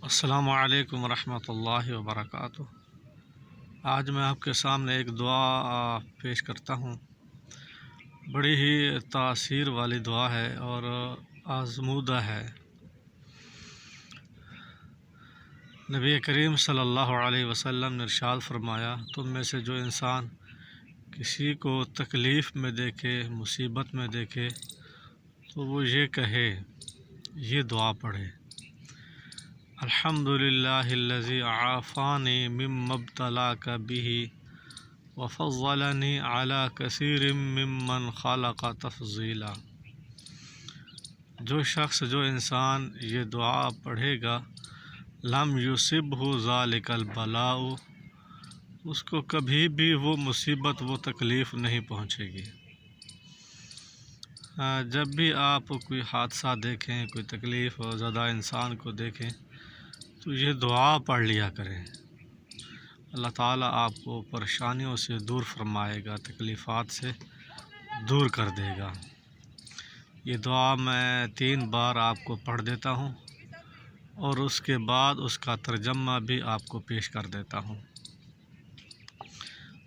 السلام علیکم ورحمۃ اللہ وبرکاتہ۔ آج میں آپ کے سامنے ایک دعا پیش کرتا ہوں۔ بڑی ہی تاثیر والی دعا ہے اور آزمودہ ہے۔ نبی کریم صلی اللہ علیہ وسلم نے ارشاد فرمایا، تم میں سے جو انسان کسی کو تکلیف میں دیکھے، مصیبت میں دیکھے، تو وہ یہ کہے، یہ دعا پڑھے: الحمد للہ الذی عافانی مما ابتلاک بہ وفضلنی علی کثیر ممن خلق تفضیلا۔ جو شخص، جو انسان یہ دعا پڑھے گا، لم یصبہ ذلک البلاء، اس کو کبھی بھی وہ مصیبت، وہ تکلیف نہیں پہنچے گی۔ جب بھی آپ کوئی حادثہ دیکھیں، کوئی تکلیف زدہ انسان کو دیکھیں، تو یہ دعا پڑھ لیا کریں۔ اللہ تعالیٰ آپ کو پریشانیوں سے دور فرمائے گا، تکلیفات سے دور کر دے گا۔ یہ دعا میں 3 بار آپ کو پڑھ دیتا ہوں اور اس کے بعد اس کا ترجمہ بھی آپ کو پیش کر دیتا ہوں۔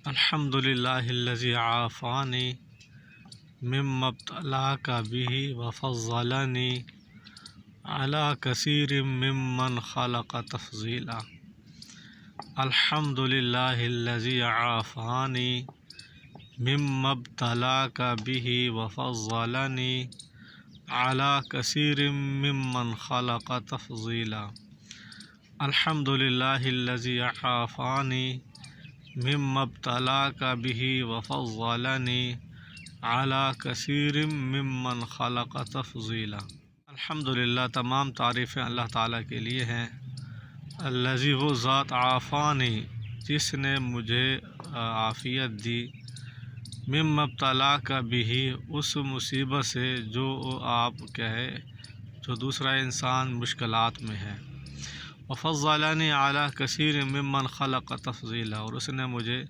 الحمد للہ الذی عافانی مما ابتلاک بہ وفضلنی علی کثیر ممن خلق تفضیلا۔ الحمد للہ الذی عافانی مما ابتلاک بہ وفضلنی علی کثیر ممن خلق تفضیلا۔ الحمد للہ الذی عافانی مما ابتلاک بہ وفضلنی علی کثیر ممن خلق تفضیلا۔ الحمدللہ، تمام تعریفیں اللہ تعالیٰ کے لیے ہیں۔ الذی، وہ ذات، عافانی، جس نے مجھے عافیت دی، مما ابتلاک بہ، اس مصیبت سے جو آپ کہے، جو دوسرا انسان مشکلات میں ہے، وفضلنی علی کثیر ممن خلق تفضیلا، اور اس نے مجھے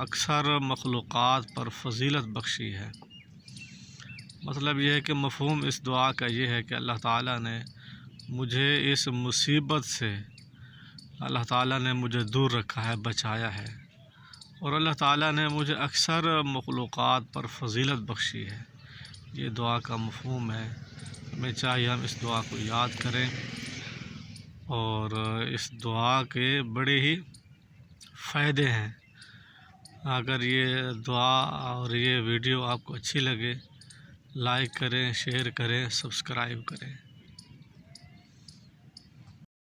اکثر مخلوقات پر فضیلت بخشی ہے۔ مطلب یہ ہے کہ مفہوم اس دعا کا یہ ہے کہ اللہ تعالیٰ نے مجھے اس مصیبت سے، اللہ تعالیٰ نے مجھے دور رکھا ہے، بچایا ہے، اور اللہ تعالیٰ نے مجھے اکثر مخلوقات پر فضیلت بخشی ہے۔ یہ دعا کا مفہوم ہے۔ ہمیں چاہیے ہم اس دعا کو یاد کریں، اور اس دعا کے بڑے ہی فائدے ہیں۔ اگر یہ دعا اور یہ ویڈیو آپ کو اچھی لگے، لائک کریں، شیئر کریں، سبسکرائب کریں۔